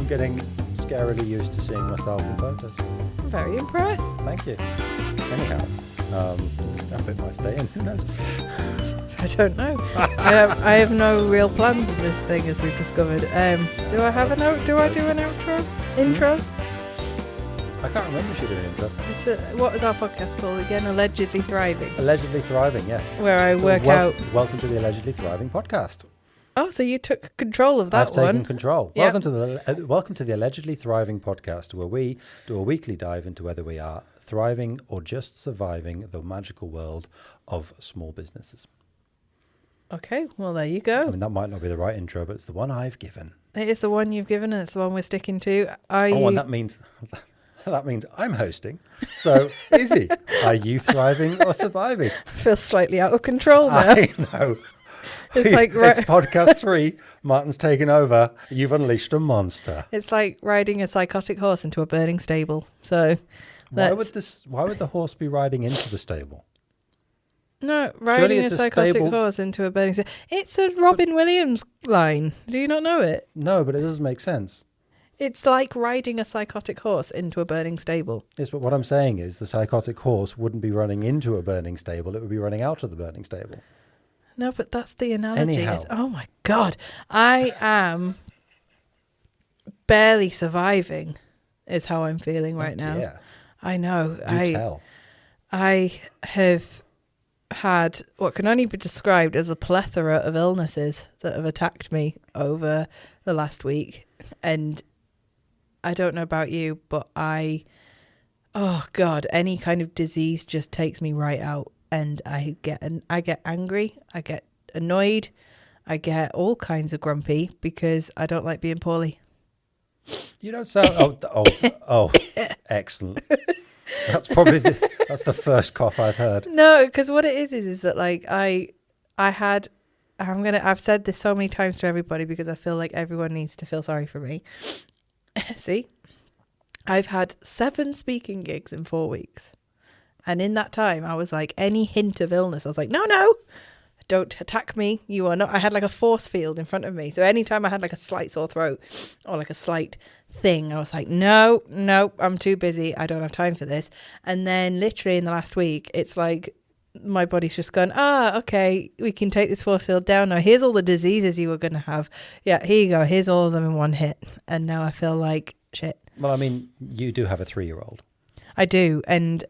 I'm getting scarily used to seeing myself in photos. I'm very impressed. Thank you. Anyhow, I bet might stay in. Who knows? I don't know. I have no real plans in this thing, as we've discovered. Do I have a note? Do I do an outro? Intro? I can't remember if you did an intro. What is our podcast called again? Allegedly Thriving. Allegedly Thriving, yes. Where I work out. Welcome to the Allegedly Thriving podcast. Oh, so you took control of that I've taken control. Yep. Welcome to the Allegedly Thriving podcast, where we do a weekly dive into whether we are thriving or just surviving the magical world of small businesses. Okay, well, there you go. I mean, that might not be the right intro, but it's the one I've given. It is the one you've given, and it's the one we're sticking to. And that means I'm hosting. So, Issy, are you thriving or surviving? I feel slightly out of control now. I know. It's like it's podcast 3. Martin's taken over. You've unleashed a monster. It's like riding a psychotic horse into a burning stable. So, why would the horse be riding into the stable? No, riding a psychotic horse into a burning stable. It's a Robin Williams line. Do you not know it? No, but it doesn't make sense. It's like riding a psychotic horse into a burning stable. Yes, but what I'm saying is the psychotic horse wouldn't be running into a burning stable. It would be running out of the burning stable. No, but that's the analogy. Anyhow. Oh my God. I am barely surviving is how I'm feeling right now. Yeah. I know. Do tell. I have had what can only be described as a plethora of illnesses that have attacked me over the last week. And I don't know about you, but oh God, any kind of disease just takes me right out. And I get angry, I get annoyed, I get all kinds of grumpy because I don't like being poorly. You don't sound. Oh, excellent. That's probably that's the first cough I've heard. No, because what it is that like I've said this so many times to everybody because I feel like everyone needs to feel sorry for me. See, I've had 7 speaking gigs in 4 weeks. And in that time, I was like, any hint of illness, I was like, no, don't attack me. You are not. I had like a force field in front of me. So anytime I had like a slight sore throat or like a slight thing, I was like, no, I'm too busy. I don't have time for this. And then literally in the last week, it's like my body's just gone, okay, we can take this force field down now. Here's all the diseases you were going to have. Yeah, here you go. Here's all of them in one hit. And now I feel like shit. Well, I mean, you do have a 3-year-old. I do. And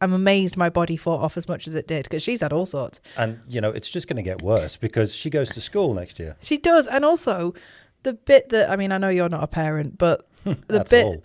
I'm amazed my body fought off as much as it did because she's had all sorts. And, it's just going to get worse because she goes to school next year. She does. And also the bit that, I mean, I know you're not a parent, but the bit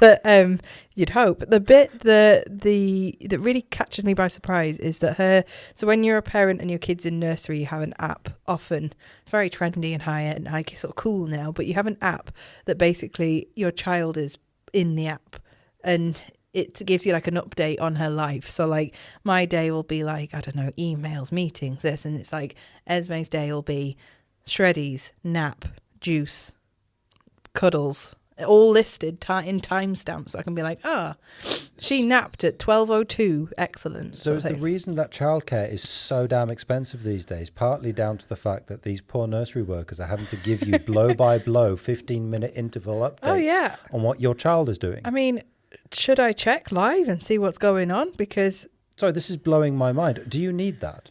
that you'd hope, the bit that really catches me by surprise is that so when you're a parent and your kid's in nursery, you have an app often. It's very trendy and high end, like sort of cool now, but you have an app that basically your child is in the app and it gives you like an update on her life. So like my day will be like, I don't know, emails, meetings, this, and it's like Esme's day will be shreddies, nap, juice, cuddles, all listed in timestamps. So I can be like, she napped at 12:02. Excellent. So is the reason that childcare is so damn expensive these days partly down to the fact that these poor nursery workers are having to give you blow by blow 15-minute interval updates on what your child is doing? I mean, should I check live and see what's going on? Because... Sorry, this is blowing my mind. Do you need that?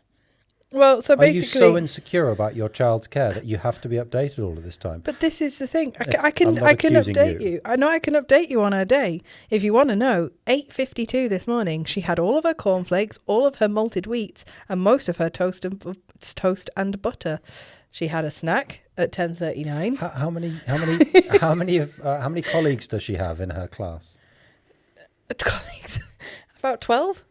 Well, so basically... Are you so insecure about your child's care that you have to be updated all of this time? But this is the thing. I can update you. I know I can update you on her day. If you want to know, 8:52 this morning, she had all of her cornflakes, all of her malted wheats, and most of her toast and butter. She had a snack at 10:39. How many colleagues does she have in her class? Colleagues, about 12.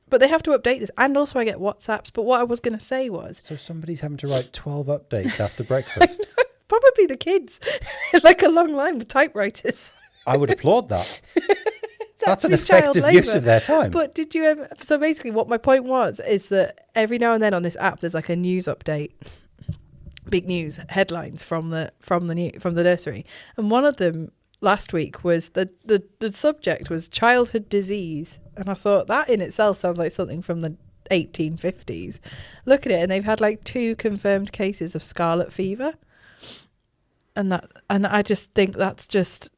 But they have to update this. And also I get WhatsApps. But what I was going to say was... So somebody's having to write 12 updates after breakfast? Probably the kids. Like a long line with typewriters. I would applaud that. That's an effective use of their time. But did you ever... So basically what my point was is that every now and then on this app there's like a news update. Big news, headlines from the nursery. And one of them last week was the subject was childhood disease. And I thought that in itself sounds like something from the 1850s. Look at it, and they've had like 2 confirmed cases of scarlet fever. And I just think that's just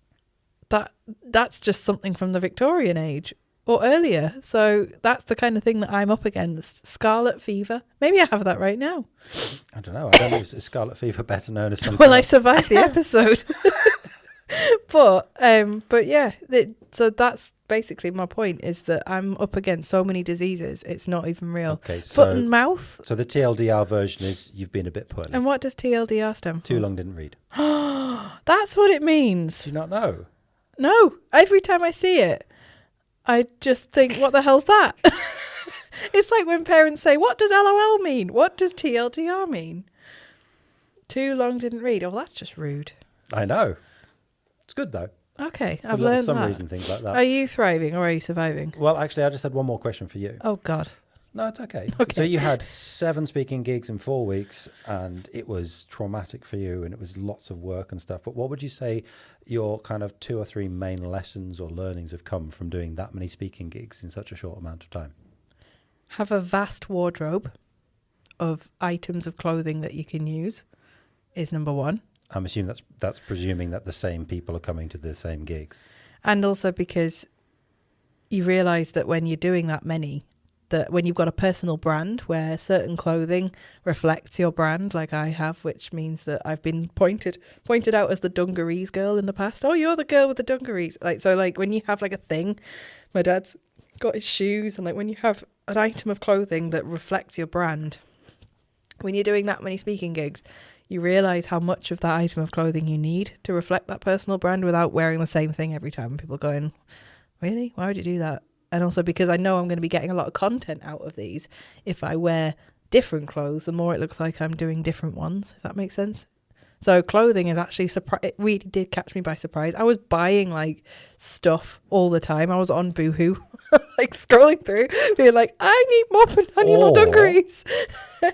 something from the Victorian age or earlier. So that's the kind of thing that I'm up against. Scarlet fever. Maybe I have that right now. I don't know. I don't know. Is scarlet fever better known as something? Well, I survived the episode. But yeah, so that's basically my point, is that I'm up against so many diseases, it's not even real. Okay, so, foot and mouth. So the TLDR version is you've been a bit poorly. And what does TLDR stand for? Too long didn't read. That's what it means. Do you not know? No. Every time I see it, I just think, what the hell's that? It's like when parents say, what does LOL mean? What does TLDR mean? Too long didn't read. Oh, that's just rude. I know. It's good though. Okay, I've learned some that. reason things like that. Are you thriving or are you surviving? Well, actually, I just had one more question for you. Oh God. No, it's okay. So you had 7 speaking gigs in 4 weeks, and it was traumatic for you, and it was lots of work and stuff. But what would you say your kind of 2 or 3 main lessons or learnings have come from doing that many speaking gigs in such a short amount of time? Have a vast wardrobe of items of clothing that you can use is number 1. I'm assuming that's presuming that the same people are coming to the same gigs. And also because you realise that when you're doing that many, that when you've got a personal brand where certain clothing reflects your brand, like I have, which means that I've been pointed out as the dungarees girl in the past. Oh, you're the girl with the dungarees. So when you have like a thing, my dad's got his shoes, and like when you have an item of clothing that reflects your brand, when you're doing that many speaking gigs, you realise how much of that item of clothing you need to reflect that personal brand without wearing the same thing every time. People going, really? Why would you do that? And also because I know I'm going to be getting a lot of content out of these. If I wear different clothes, the more it looks like I'm doing different ones, if that makes sense. So clothing is actually it really did catch me by surprise. I was buying like stuff all the time. I was on Boohoo, like scrolling through, being like, I need more dungarees.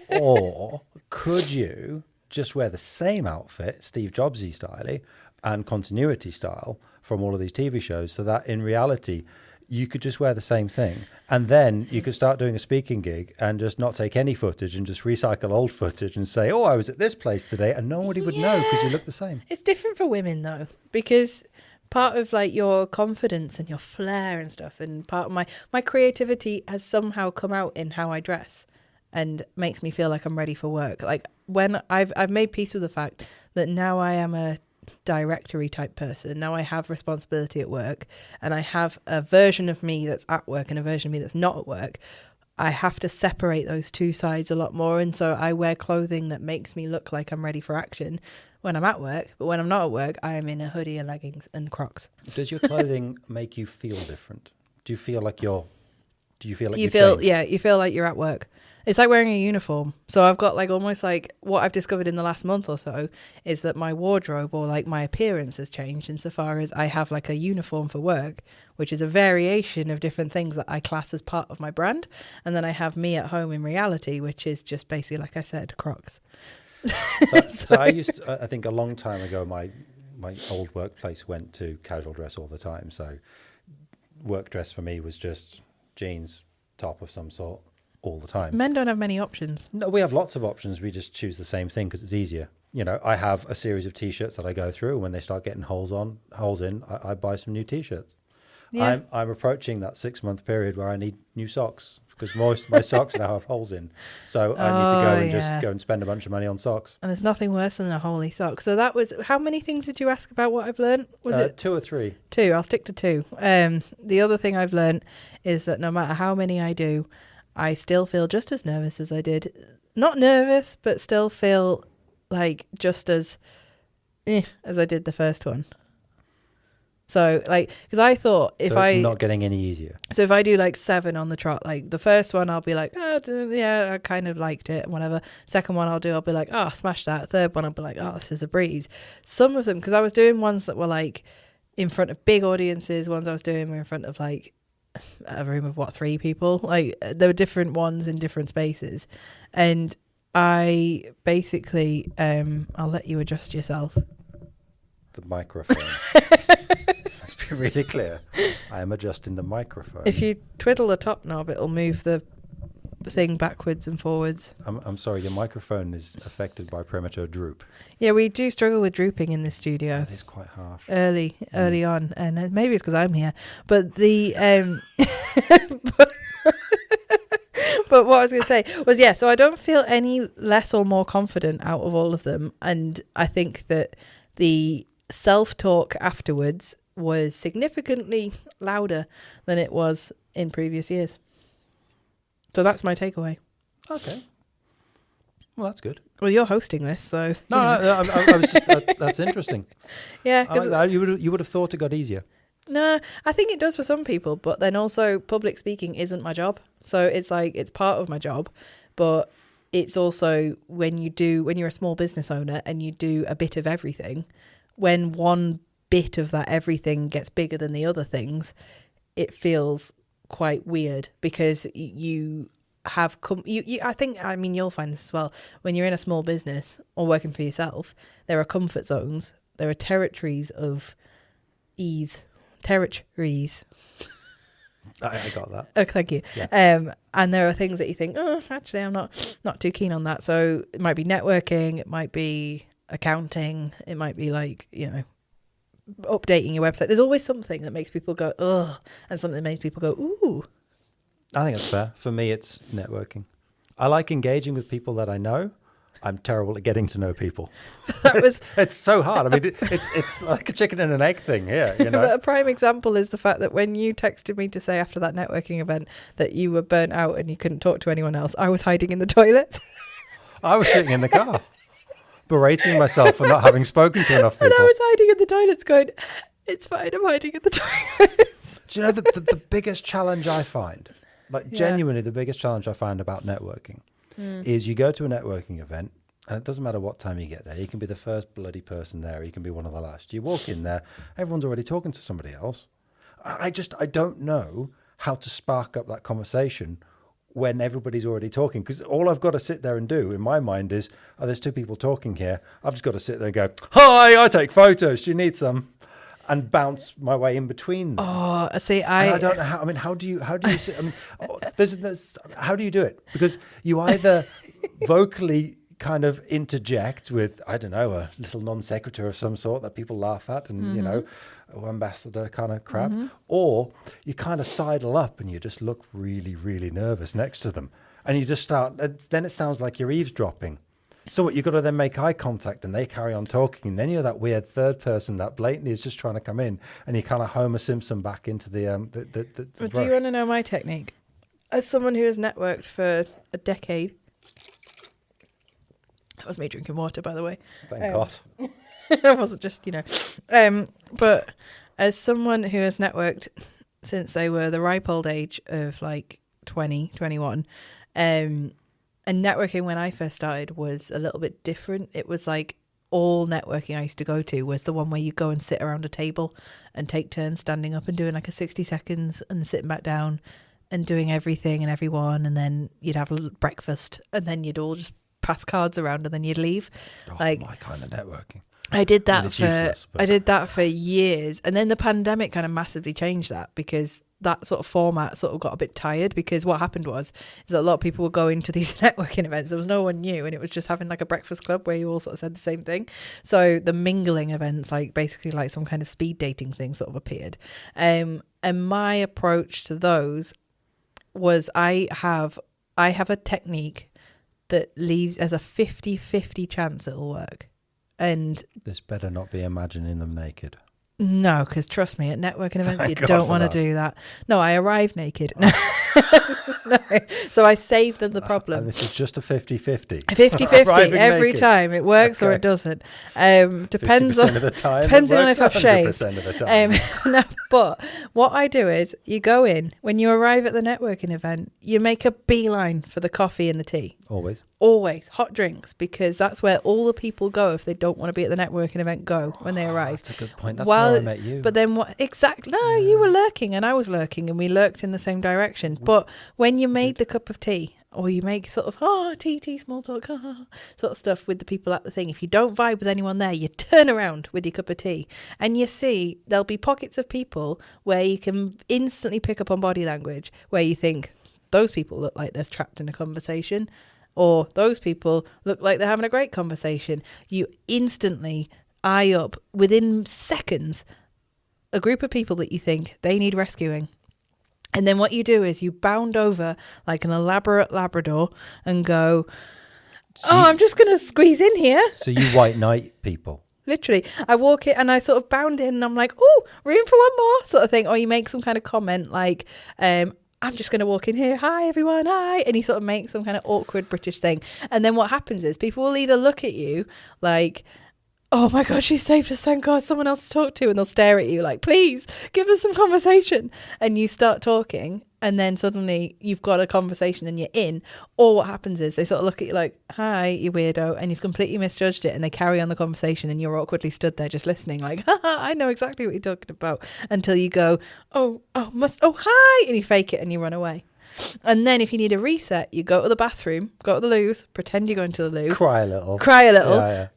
Or could you just wear the same outfit, Steve Jobsy style, and continuity style from all of these TV shows, so that in reality you could just wear the same thing, and then you could start doing a speaking gig and just not take any footage and just recycle old footage and say, oh, I was at this place today, and nobody would know because you look the same. It's different for women though, because part of like your confidence and your flair and stuff, and part of my creativity has somehow come out in how I dress and makes me feel like I'm ready for work. Like when I've made peace with the fact that now I am a directory type person. Now I have responsibility at work, and I have a version of me that's at work and a version of me that's not at work. I have to separate those two sides a lot more, and so I wear clothing that makes me look like I'm ready for action when I'm at work, but when I'm not at work, I am in a hoodie and leggings and Crocs. Does your clothing make you feel different? Do you feel like you feel like you feel like you're at work? It's like wearing a uniform. So I've got like almost like what I've discovered in the last month or so is that my wardrobe or like my appearance has changed insofar as I have like a uniform for work, which is a variation of different things that I class as part of my brand. And then I have me at home in reality, which is just basically, like I said, Crocs. So I think a long time ago, my old workplace went to casual dress all the time. So work dress for me was just jeans, top of some sort, all the time. Men don't have many options. No, we have lots of options. We just choose the same thing because it's easier. You know, I have a series of T-shirts that I go through, and when they start getting holes in, I buy some new T-shirts. Yeah. I'm approaching that 6-month period where I need new socks because most of my socks now have holes in. So I need to go and just go and spend a bunch of money on socks. And there's nothing worse than a holy sock. So that was, how many things did you ask about what I've learned? Was it 2 or 3? 2. I'll stick to 2. The other thing I've learned is that no matter how many I do, I still feel just as nervous as I did. Not nervous, but still feel like just as I did the first one. So, like, because I thought it's not getting any easier. So if I do like 7 on the trot, like the first one, I'll be like, oh, yeah, I kind of liked it and whatever. Second one I'll be like, oh, smash that. Third one I'll be like, oh, this is a breeze. Some of them, because I was doing ones that were like in front of big audiences. Ones I was doing were in front of like a room of 3 people. Like there were different ones in different spaces. And I basically, I'll let you adjust yourself. The microphone. Let's be really clear. I am adjusting the microphone. If you twiddle the top knob, it'll move the thing backwards and forwards. I'm sorry, your microphone is affected by premature droop. Yeah, we do struggle with drooping in this studio. That is quite harsh. Early on, and maybe it's because I'm here. But the but what I was going to say was, so I don't feel any less or more confident out of all of them, and I think that the self-talk afterwards was significantly louder than it was in previous years. So that's my takeaway. Okay. Well, that's good. Well, you're hosting this, so... That's interesting. Yeah, because... you would have thought it got easier. No, I think it does for some people, but then also public speaking isn't my job. So it's like, it's part of my job, but it's also when you're a small business owner and you do a bit of everything, when one bit of that everything gets bigger than the other things, it feels quite weird because you have you'll find this as well. When you're in a small business or working for yourself, there are comfort zones, there are territories of ease. Territories. I got that. Oh, thank you. Yeah. And there are things that you think, actually, I'm not too keen on that. So it might be networking, it might be accounting, it might be like, updating your website. There's always something that makes people go, ugh, and something that makes people go, ooh. I think that's fair. For me, it's networking. I like engaging with people that I know. I'm terrible at getting to know people. It's so hard. I mean, it's like a chicken and an egg thing here. But a prime example is the fact that when you texted me to say after that networking event that you were burnt out and you couldn't talk to anyone else, I was hiding in the toilet. I was sitting in the car, berating myself for not having spoken to enough people. And I was hiding in the toilets going, it's fine, I'm hiding in the toilets. Do you know the biggest challenge I find, genuinely the biggest challenge I find about networking is you go to a networking event and it doesn't matter what time you get there. You can be the first bloody person there. You can be one of the last. You walk in there, everyone's already talking to somebody else. I don't know how to spark up that conversation when everybody's already talking, because all I've got to sit there and do in my mind is, there's two people talking here. I've just got to sit there and go, hi, I take photos. Do you need some? And bounce my way in between them. Oh, see, I don't know how. I mean, how do you? I mean, how do you do it? Because you either vocally kind of interject with, I don't know, a little non sequitur of some sort that people laugh at, and ambassador kind of crap, or you kind of sidle up and you just look really, really nervous next to them, and you just start. Then it sounds like you're eavesdropping. So what, you've got to then make eye contact and they carry on talking, and then you're that weird third person that blatantly is just trying to come in, and you kind of Homer Simpson back into the But do you want to know my technique? As someone who has networked for a decade, that was me drinking water, by the way. Thank God. It wasn't just, but as someone who has networked since they were the ripe old age of like 20, 21, and networking when I first started was a little bit different. It was like all networking I used to go to was the one where you go and sit around a table and take turns standing up and doing like a 60 seconds and sitting back down and doing everything and everyone. And then you'd have a breakfast and then you'd all just pass cards around and then you'd leave. My kind of networking. I did that for years. And then the pandemic kind of massively changed that, because that sort of format sort of got a bit tired, because what happened is that a lot of people were going to these networking events. There was no one new, and it was just having like a breakfast club where you all sort of said the same thing. So the mingling events, like basically like some kind of speed dating thing sort of appeared. And my approach to those was I have a technique that leaves as a 50-50 chance it'll work. And this better not be imagining them naked. No, because trust me, at networking events, you don't want to do that. No, I arrive naked. No. No. So I save them the problem. And this is just a 50-50. 50-50 every time. It works or it doesn't. Depends on the time. Depends on if I've shaved. 100% of the time. No, but what I do is you go in, when you arrive at the networking event, you make a beeline for the coffee and the tea. Always hot drinks, because that's where all the people go if they don't want to be at the networking event when they arrive. That's a good point. That's where I met you. But then what exactly? No, you were lurking and I was lurking, and we lurked in the same direction. But when you made the cup of tea, or you make sort of tea, small talk, sort of stuff with the people at the thing, if you don't vibe with anyone there, you turn around with your cup of tea and you see there'll be pockets of people where you can instantly pick up on body language where you think, those people look like they're trapped in a conversation, or those people look like they're having a great conversation. You instantly eye up, within seconds, a group of people that you think they need rescuing. And then what you do is you bound over like an elaborate Labrador and go, I'm just going to squeeze in here. So you white knight people. Literally, I walk in and I sort of bound in and I'm like, oh, room for one more sort of thing. Or you make some kind of comment like, I'm just going to walk in here. Hi, everyone. Hi. And you sort of make some kind of awkward British thing. And then what happens is people will either look at you like, oh my God, she saved us. Thank God, someone else to talk to. And they'll stare at you like, please give us some conversation. And you start talking. And then suddenly you've got a conversation and you're in. Or what happens is they sort of look at you like, hi, you weirdo. And you've completely misjudged it. And they carry on the conversation and you're awkwardly stood there just listening like, haha, I know exactly what you're talking about. Until you go, oh, hi. And you fake it and you run away. And then if you need a reset, you go to the bathroom, go to the loos, pretend you're going to the loo. Cry a little. Yeah.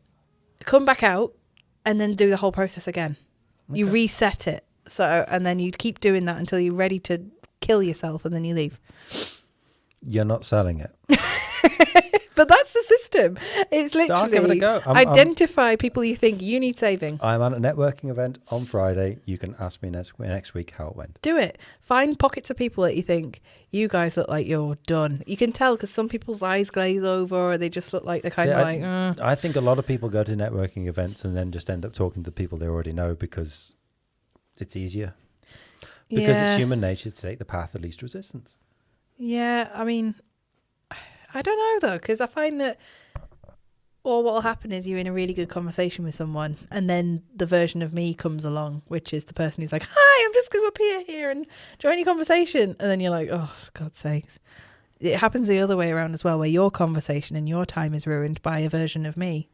Come back out and then do the whole process again. Okay. You reset it. So, and then you keep doing that until you're ready to kill yourself and then you leave. You're not selling it. But that's the system. It's literally I'll give it a go. Identify people you think you need saving. I'm at a networking event on Friday. You can ask me next week how it went. Do it. Find pockets of people that you think, you guys look like you're done. You can tell because some people's eyes glaze over or they just look like they're kind of I think a lot of people go to networking events and then just end up talking to people they already know because it's easier. Because it's human nature to take the path of least resistance. Yeah, I mean, I don't know though, because I find that, or what will happen is you're in a really good conversation with someone and then the version of me comes along, which is the person who's like, hi, I'm just going to appear here and join your conversation. And then you're like, oh, for God's sakes. It happens the other way around as well, where your conversation and your time is ruined by a version of me.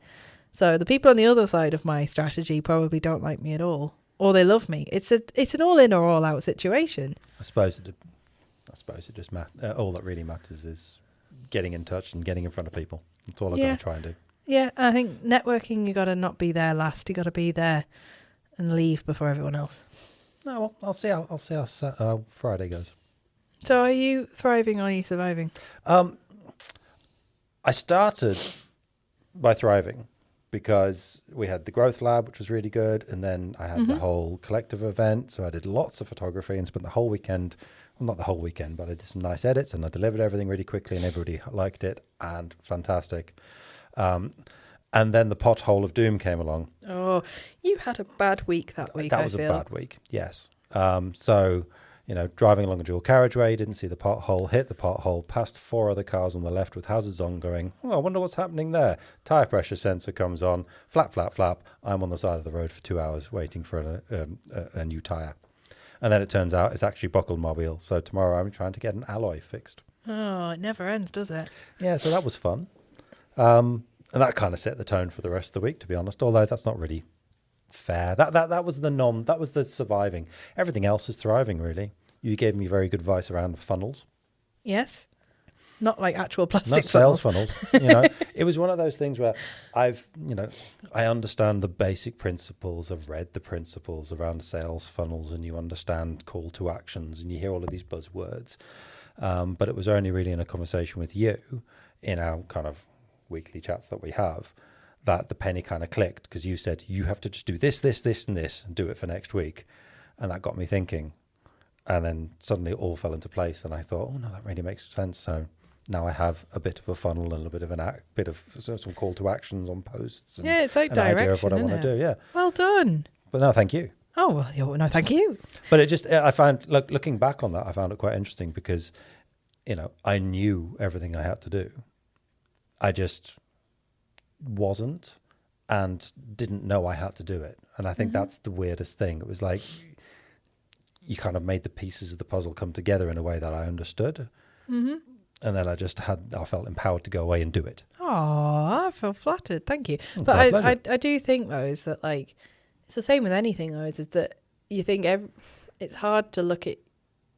So the people on the other side of my strategy probably don't like me at all. Or they love me. It's an all in or all out situation. I suppose it just all that really matters is getting in touch and getting in front of people. That's all I'm going to try and do. Yeah, I think networking, you got to not be there last. You got to be there and leave before everyone else. No, well, I'll see how Friday goes. So, are you thriving or are you surviving? I started by thriving. Because we had the growth lab, which was really good. And then I had the whole collective event. So I did lots of photography and spent the whole weekend, well, not the whole weekend, but I did some nice edits and I delivered everything really quickly and everybody liked it and fantastic. And then the pothole-of-doom came along. Oh, you had a bad week that week, That was a bad week, yes. So, driving along a dual carriageway, didn't see the pothole, hit the pothole, passed 4 other cars on the left with hazards on going, I wonder what's happening there. Tyre pressure sensor comes on, flap, flap, flap. I'm on the side of the road for 2 hours waiting for a new tyre. And then it turns out it's actually buckled my wheel. So tomorrow I'm trying to get an alloy fixed. Oh, it never ends, does it? Yeah, so that was fun. And that kind of set the tone for the rest of the week, to be honest, although that's not really fair. That was the surviving. Everything else is thriving, really. You gave me very good advice around funnels. Yes. Not like actual plastic Not sales funnels. It was one of those things where I understand the basic principles. I've read the principles around sales funnels and you understand call to actions and you hear all of these buzzwords. But it was only really in a conversation with you in our kind of weekly chats that we have that the penny kind of clicked because you said you have to just do this, this, this and this and do it for next week. And that got me thinking. And then suddenly it all fell into place and I thought, oh no, that really makes sense. So now I have a bit of a funnel and a bit of some call to actions on posts. And it's like an direction, idea of what I want to do. Yeah. Well done. But no, thank you. Oh, well, no, thank you. But it just, I found, looking back on that, I found it quite interesting because, I knew everything I had to do. I just wasn't and didn't know I had to do it. And I think that's the weirdest thing. It was like you kind of made the pieces of the puzzle come together in a way that I understood. Mm-hmm. And then I felt empowered to go away and do it. Oh, I feel flattered. Thank you. But I do think, though, is that it's the same with anything, though, is that you think it's hard to look at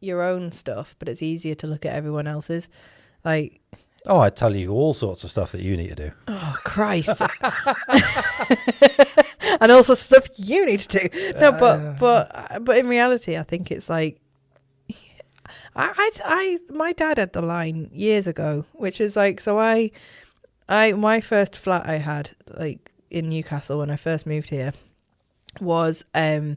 your own stuff, but it's easier to look at everyone else's. Oh, I tell you all sorts of stuff that you need to do. Oh, Christ. And also stuff you need to do. No, but in reality, I think it's My dad had the line years ago, which is like, so my first flat I had like in Newcastle when I first moved here was in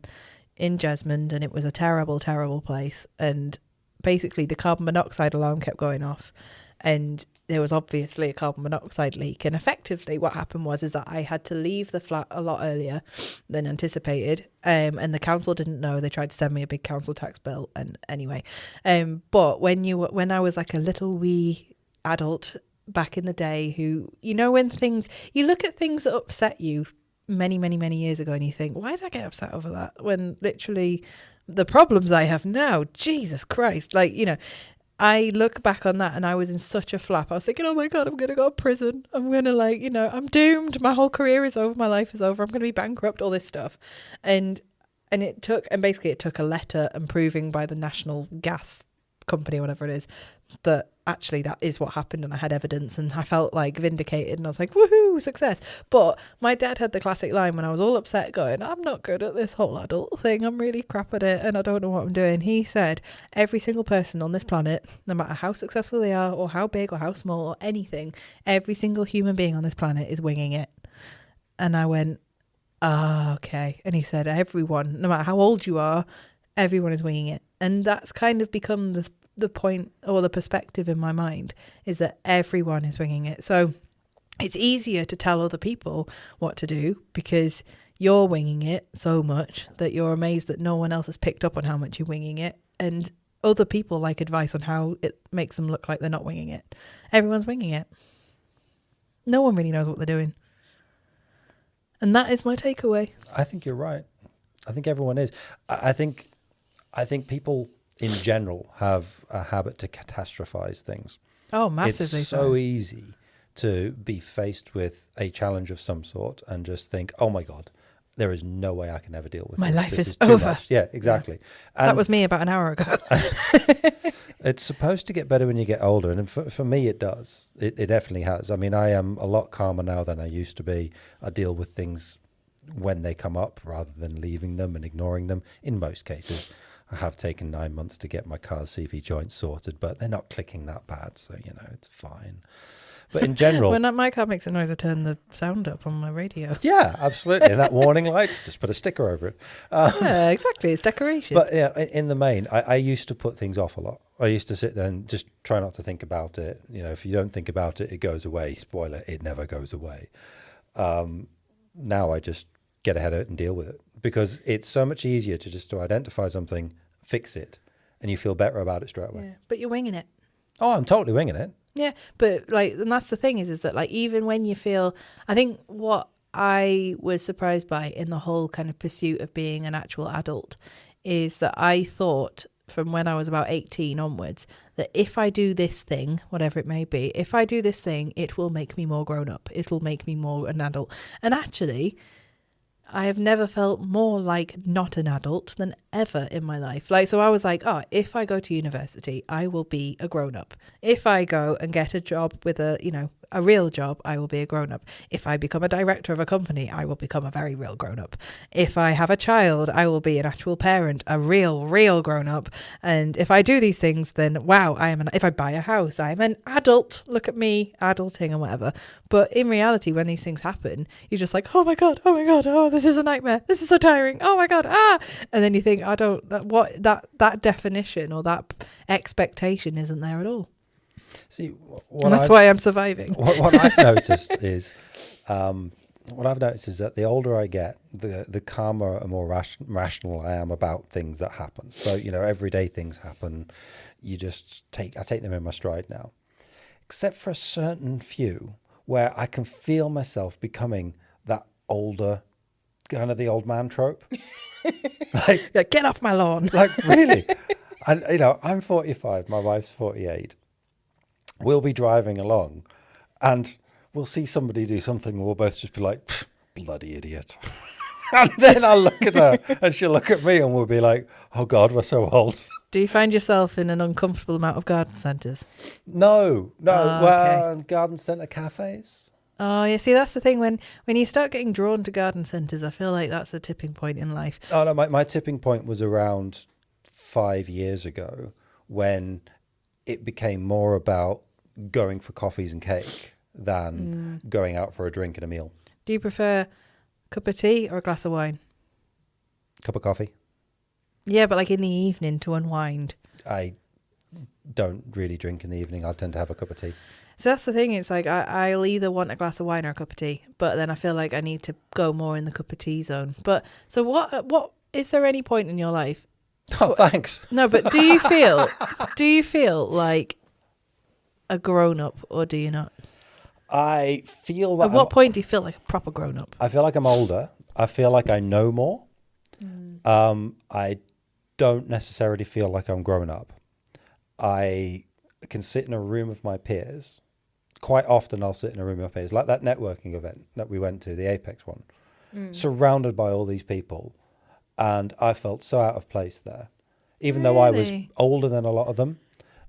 Jesmond, and it was a terrible, terrible place. And basically the carbon monoxide alarm kept going off, and there was obviously a carbon monoxide leak. And effectively what happened was that I had to leave the flat a lot earlier than anticipated. And the council didn't know. They tried to send me a big council tax bill. And anyway, but when I was like a little wee adult back in the day, who, you know, when you look at things that upset you many, many, many years ago and you think, why did I get upset over that? When literally the problems I have now, Jesus Christ, like, you know, I look back on that and I was in such a flap. I was thinking, oh my God, I'm going to go to prison. I'm going to, like, you know, I'm doomed. My whole career is over. My life is over. I'm going to be bankrupt, all this stuff. And it took a letter and proving by the national gas company, whatever it is, that actually that is what happened, and I had evidence, and I felt like vindicated, and I was like, woohoo, success. But my dad had the classic line when I was all upset going, I'm not good at this whole adult thing, I'm really crap at it and I don't know what I'm doing. He said every single person on this planet, no matter how successful they are or how big or how small or anything, every single human being on this planet is winging it. And I went, okay. And he said everyone, no matter how old you are, everyone is winging it. And that's kind of become the point or the perspective in my mind, is that everyone is winging it. So it's easier to tell other people what to do because you're winging it so much that you're amazed that no one else has picked up on how much you're winging it. And other people like advice on how it makes them look like they're not winging it. Everyone's winging it. No one really knows what they're doing. And that is my takeaway. I think you're right. I think everyone is. I think people in general have a habit to catastrophize things. Oh, massively. It's so easy to be faced with a challenge of some sort and just think, oh my God, there is no way I can ever deal with my this. life this is too over. much. Yeah, exactly. Yeah. That was me about an hour ago. It's supposed to get better when you get older, and for me it does. It definitely has. I mean, I am a lot calmer now than I used to be. I deal with things when they come up rather than leaving them and ignoring them in most cases. I have taken 9 months to get my car's CV joints sorted, but they're not clicking that bad, so, you know, it's fine. But in general... when my car makes a noise, I turn the sound up on my radio. Yeah, absolutely. And that warning light, just put a sticker over it. Yeah, exactly. It's decoration. But yeah, in the main, I used to put things off a lot. I used to sit there and just try not to think about it. You know, if you don't think about it, it goes away. Spoiler, it never goes away. Now I just get ahead of it and deal with it, because it's so much easier to identify something, fix it, and you feel better about it straight away. Yeah, but you're winging it. Oh, I'm totally winging it. Yeah, but like, and that's the thing is that like, even when you feel, I think what I was surprised by in the whole kind of pursuit of being an actual adult is that I thought from when I was about 18 onwards that if I do this thing, whatever it may be, if I do this thing, it will make me more grown up. It'll make me more an adult. And actually, I have never felt more like not an adult than ever in my life. Like, so I was like, oh, if I go to university, I will be a grown up. If I go and get a job with a real job, I will be a grown up. If I become a director of a company, I will become a very real grown up. If I have a child, I will be an actual parent, a real grown up. And if I do these things, then wow, if I buy a house, I'm an adult. Look at me, adulting and whatever. But in reality, when these things happen, you're just like, oh my God, oh, this is a nightmare. This is so tiring. Oh my God, And then you think, that definition or that expectation isn't there at all. See, and that's why I'm surviving. What I've noticed is, that the older I get, the calmer and more rational I am about things that happen. So, you know, everyday things happen. I take them in my stride now, except for a certain few where I can feel myself becoming that older, kind of the old man trope. Like, yeah, get off my lawn. Like, really? And, you know, I'm 45, my wife's 48. We'll be driving along and we'll see somebody do something and we'll both just be like, bloody idiot. And then I'll look at her and she'll look at me and we'll be like, oh God, we're so old. Do you find yourself in an uncomfortable amount of garden centres? No. Okay. Garden centre cafes. Oh, yeah. See, that's the thing. When you start getting drawn to garden centres, I feel like that's a tipping point in life. Oh, no, my tipping point was around 5 years ago when it became more about going for coffees and cake than going out for a drink and a meal. Do you prefer a cup of tea or a glass of wine? Cup of coffee. Yeah, but like in the evening to unwind. I don't really drink in the evening. I tend to have a cup of tea. So that's the thing. It's like I'll either want a glass of wine or a cup of tea, but then I feel like I need to go more in the cup of tea zone. But so what is there any point in your life? Oh, thanks. No, but do you feel like a grown up or do you not? I feel that. At what point do you feel like a proper grown up? I feel like I'm older. I feel like I know more. I don't necessarily feel like I'm grown up. I can sit in a room of my peers. Quite often I'll sit in a room of my peers, like that networking event that we went to, the Apex one, surrounded by all these people. And I felt so out of place there. Even though I was older than a lot of them,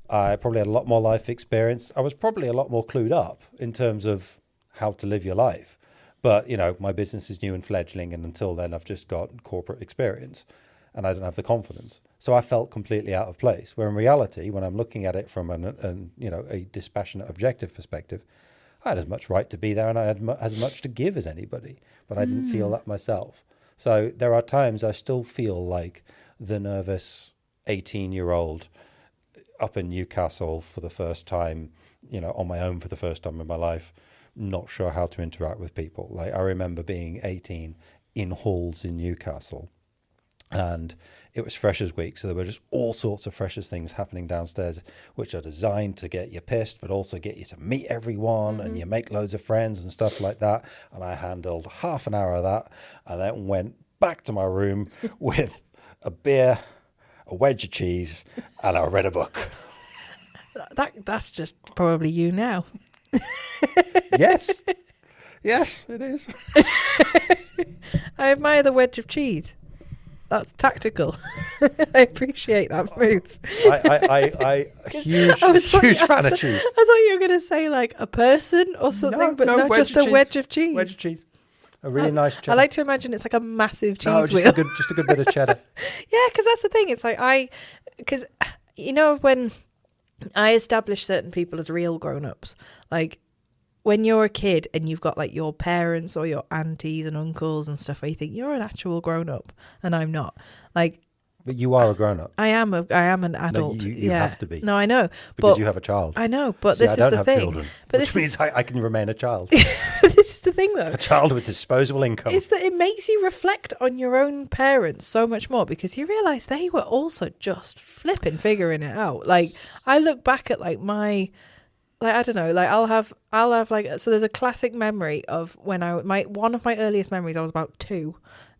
I probably had a lot more life experience. I was probably a lot more clued up in terms of how to live your life. But, you know, my business is new and fledgling, and until then I've just got corporate experience and I don't have the confidence. So I felt completely out of place. Where in reality, when I'm looking at it from a dispassionate, objective perspective, I had as much right to be there and I had as much to give as anybody, but I didn't feel that myself. So there are times I still feel like the nervous 18-year-old up in Newcastle for the first time, you know, on my own for the first time in my life, not sure how to interact with people. Like I remember being 18 in halls in Newcastle, and it was Freshers Week, so there were just all sorts of Freshers things happening downstairs, which are designed to get you pissed, but also get you to meet everyone, and you make loads of friends and stuff like that. And I handled half an hour of that, and then went back to my room with a beer, a wedge of cheese, and I read a book. That's just probably you now. Yes, it is. I admire the wedge of cheese. That's tactical. I appreciate that move. I huge fan of cheese. I thought you were going to say like a person or something, but no, just a wedge of cheese. Wedge of cheese. A really nice cheddar. I like to imagine it's like a massive cheese wheel. wheel. Just a good bit of cheddar. Yeah, because that's the thing. It's like because you know, when I establish certain people as real grown-ups, like when you're a kid and you've got like your parents or your aunties and uncles and stuff, where you think you're an actual grown-up and I'm not. Like, but you are a grown-up. I am an adult. No, you have to be. No, I know. Because you have a child. I know, but See, this I is don't the have thing. Children, but which means I can remain a child. This is the thing, though. A child with disposable income. Is that it makes you reflect on your own parents so much more, because you realise they were also just flipping figuring it out. Like, I look back at like my... Like, I don't know, like I'll have like, so there's a classic memory of when one of my earliest memories, I was about 2,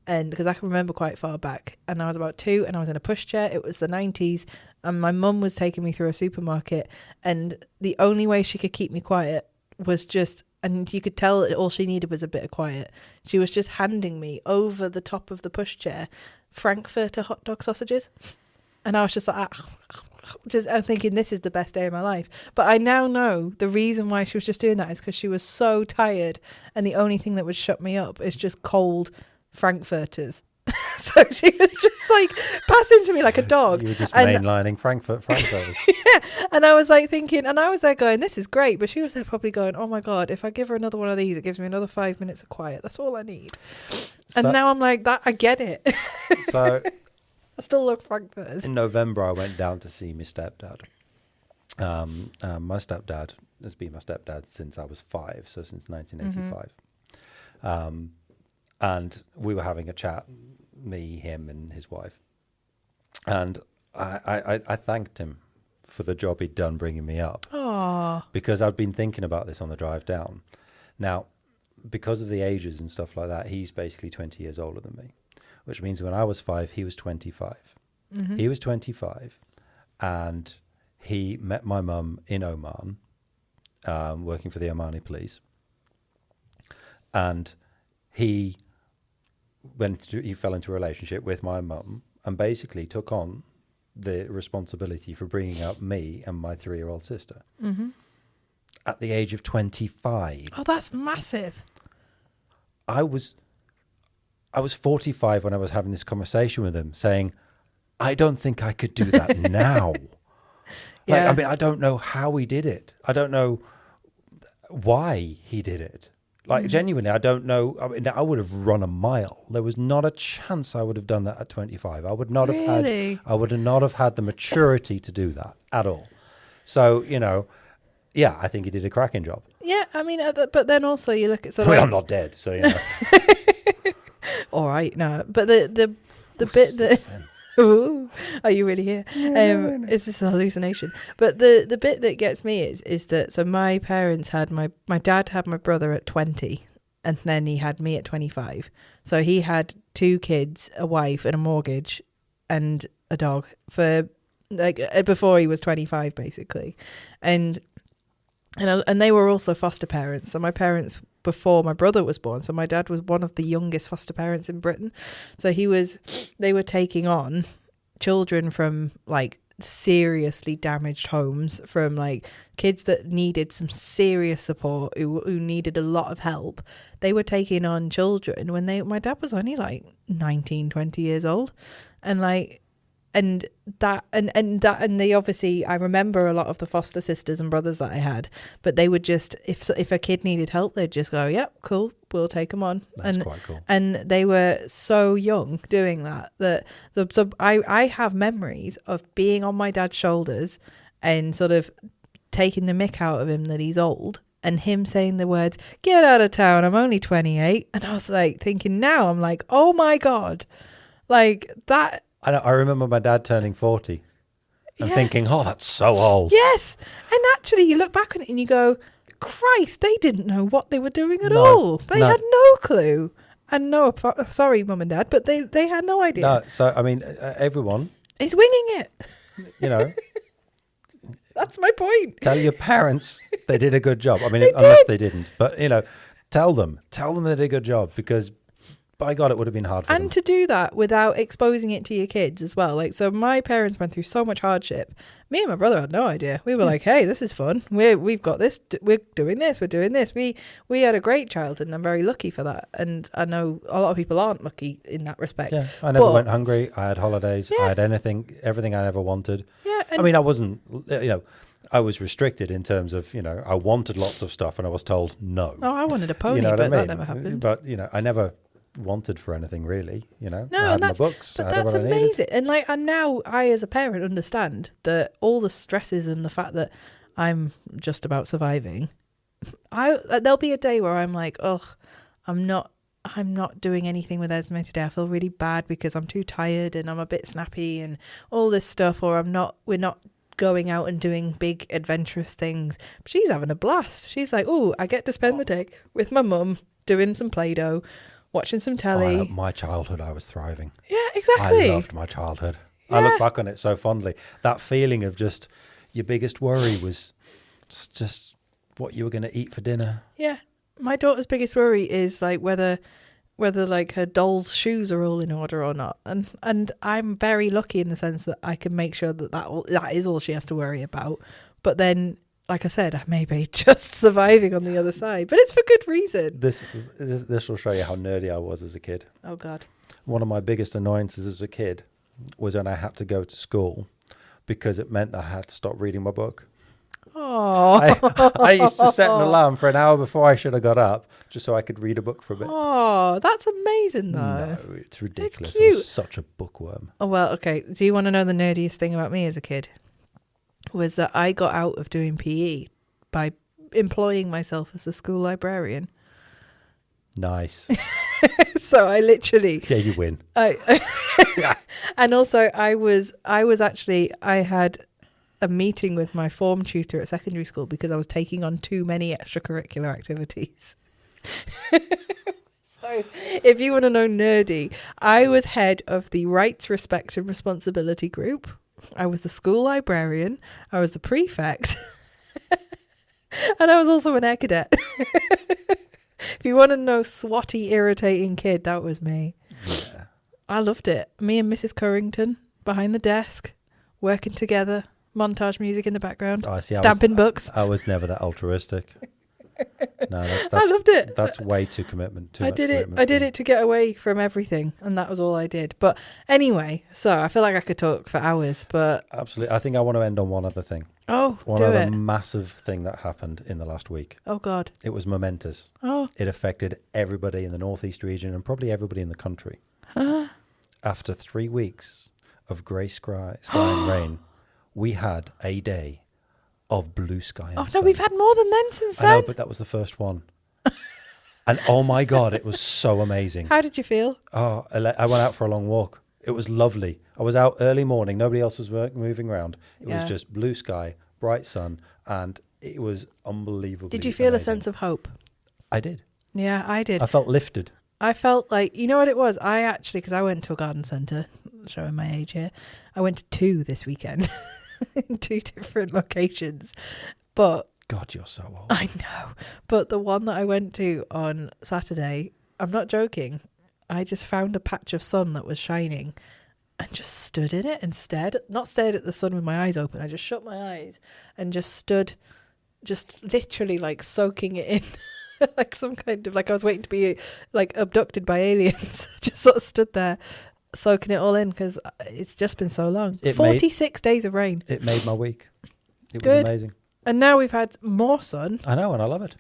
and because I can remember quite far back, and I was about 2 and I was in a pushchair. It was the 90s and my mum was taking me through a supermarket, and the only way she could keep me quiet was just, and you could tell that all she needed was a bit of quiet. She was just handing me over the top of the pushchair Frankfurter hot dog sausages. And I was just like, I'm thinking this is the best day of my life. But I now know the reason why she was just doing that is because she was so tired, and the only thing that would shut me up is just cold Frankfurters. So she was just like passing to me like a dog. You were just mainlining Frankfurters. Yeah, and I was like thinking, and I was there going, this is great. But she was there probably going, oh my God, if I give her another one of these, it gives me another 5 minutes of quiet. That's all I need. And now I'm like, that, I get it. So... I still love Frankfurters. In November, I went down to see my stepdad. My stepdad has been my stepdad since I was 5, so since 1985. And we were having a chat, me, him, and his wife. And I thanked him for the job he'd done bringing me up. Aww. Because I'd been thinking about this on the drive down. Now, because of the ages and stuff like that, he's basically 20 years older than me. Which means when I was 5, he was 25. Mm-hmm. He was 25, and he met my mum in Oman, working for the Omani police. And he fell into a relationship with my mum and basically took on the responsibility for bringing up me and my 3-year-old sister. Mm-hmm. At the age of 25. Oh, that's massive. I was 45 when I was having this conversation with him, saying, I don't think I could do that now. Like, I mean, I don't know how he did it. I don't know why he did it. Like, genuinely, I don't know. I mean, I would have run a mile. There was not a chance I would have done that at 25. I would not have had. I would not have had the maturity to do that at all. So, you know, yeah, I think he did a cracking job. Yeah, I mean, but then also you look at sort I of. mean, I'm not dead, so you know. All right, no, but the bit that. Ooh, are you really here? Is this a hallucination? But the bit that gets me is that, so my parents had my dad had my brother at 20, and then he had me at 25. So he had 2 kids, a wife, and a mortgage, and a dog for like before he was 25, basically, and they were also foster parents. So my parents, before my brother was born, so my dad was one of the youngest foster parents in Britain. So they were taking on children from like seriously damaged homes, from like kids that needed some serious support, who needed a lot of help. They were taking on children when my dad was only like 19, 20 years old. And like, and they obviously, I remember a lot of the foster sisters and brothers that I had, but they would just, if a kid needed help, they'd just go, yep, cool, we'll take them on. That's quite cool. And they were so young doing that so I have memories of being on my dad's shoulders and sort of taking the mick out of him that he's old, and him saying the words, "Get out of town, I'm only 28." And I was like thinking, now I'm like, oh my God, like that. I remember my dad turning 40 and thinking, oh, that's so old. Yes. And actually, you look back on it and you go, Christ, they didn't know what they were doing at all. They had no clue. And no, sorry, Mum and Dad, but they had no idea. No, so, I mean, everyone is winging it. You know. That's my point. Tell your parents they did a good job. I mean, unless they didn't. But, you know, tell them they did a good job, because by God, it would have been hard for them. And to do that without exposing it to your kids as well. Like, so my parents went through so much hardship. Me and my brother had no idea. We were like, hey, this is fun. We've got this. We're doing this. We're doing this. We had a great childhood, and I'm very lucky for that. And I know a lot of people aren't lucky in that respect. Yeah, I never went hungry. I had holidays. I had everything I ever wanted. Yeah. I mean, I wasn't, you know, I was restricted in terms of, you know, I wanted lots of stuff and I was told no. Oh, I wanted a pony, you know but I mean? that never happened. But, you know, I never wanted for anything really, you know. No, I had my books. But that's amazing. And like, and now I, as a parent, understand that all the stresses and the fact that I'm just about surviving. There'll be a day where I'm like, oh, I'm not doing anything with Esme today. I feel really bad because I'm too tired and I'm a bit snappy and all this stuff, or we're not going out and doing big adventurous things. But she's having a blast. She's like, oh, I get to spend the day with my mum doing some Play-Doh, watching some telly. My childhood, I was thriving. Yeah, exactly. I loved my childhood. Yeah. I look back on it so fondly. That feeling of just your biggest worry was just what you were going to eat for dinner. Yeah. My daughter's biggest worry is like whether like her doll's shoes are all in order or not. And I'm very lucky in the sense that I can make sure that is all she has to worry about. But then, like I said, I may be just surviving on the other side, but it's for good reason. This will show you how nerdy I was as a kid. Oh God. One of my biggest annoyances as a kid was when I had to go to school because it meant I had to stop reading my book. Oh. I used to set an alarm for an hour before I should have got up just so I could read a book for a bit. Oh, that's amazing though. No, it's ridiculous. It's cute. I was such a bookworm. Oh, well, okay. Do you want to know the nerdiest thing about me as a kid? Was that I got out of doing PE by employing myself as a school librarian. Nice. So I literally... Yeah, you win. And also I had a meeting with my form tutor at secondary school because I was taking on too many extracurricular activities. So if you want to know nerdy, I was head of the rights, respect and responsibility group. I was the school librarian. I was the prefect. And I was also an air cadet. If you want to know swatty, irritating kid, that was me. Yeah. I loved it. Me and Mrs. Currington behind the desk, working together. Montage music in the background. Oh, I see. Stamping books. I was never that altruistic. No, I loved it. That's way too commitment. I did it to get away from everything, and that was all I did. But anyway, so I feel like I could talk for hours, but absolutely. I think I want to end on one other thing. Oh, one other massive thing that happened in the last week. Oh God. It was momentous. Oh. It affected everybody in the northeast region and probably everybody in the country. After 3 weeks of grey sky and rain, we had a day of blue sky and sun. No, we've had more than then since then. I know, but that was the first one. And oh my God, it was so amazing. How did you feel? Oh, I went out for a long walk. It was lovely. I was out early morning. Nobody else was moving around. It was just blue sky, bright sun, and it was unbelievable. Did you feel a sense of hope? I did. Yeah, I did. I felt lifted. I felt like, you know what it was? I actually, because I went to a garden centre, showing my age here. I went to 2 this weekend. In 2 different locations, but God, you're so old. I know, but the one that I went to on Saturday, I'm not joking, I just found a patch of sun that was shining and just stood in it and not stared at the sun with my eyes open. I just shut my eyes and just stood, just literally like soaking it in. Like some kind of, like I was waiting to be like abducted by aliens. Just sort of stood there soaking it all in because it's just been so long. 46 days of rain. It made my week. It Good. was amazing. And now we've had more sun. I know, and I love it.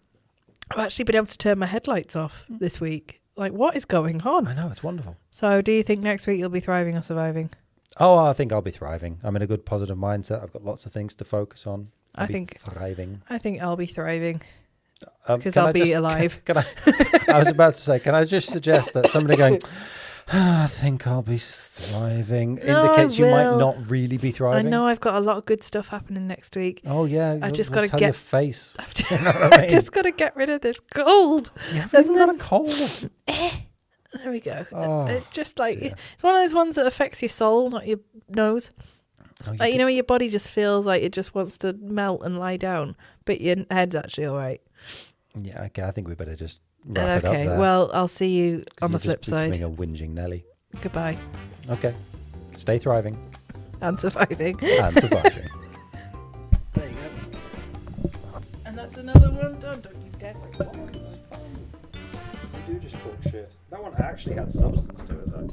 I've actually been able to turn my headlights off this week. Like, what is going on? I know, it's wonderful. So do you think next week you'll be thriving or surviving? Oh, I think I'll be thriving. I'm in a good positive mindset. I've got lots of things to focus on. I think thriving. I think I'll be thriving because I'll be alive. I was about to say, can I just suggest that somebody going, I think I'll be thriving, indicates you might not really be thriving. I know, I've got a lot of good stuff happening next week. Oh yeah, I just got to get your face. I just got to get rid of this cold. You haven't even got a cold. There we go. Oh, it's just like dear. It's one of those ones that affects your soul, not your nose. Oh, like, you know, your body just feels like it just wants to melt and lie down, but your head's actually all right. Yeah, okay. I think we better just wrap it up there. Well, I'll see you on the flip side. Becoming a whinging Nelly. Goodbye. Okay. Stay thriving. And surviving. And surviving. There you go. And that's another one done. Don't you dare. You do just talk shit. That one actually had substance to it, though.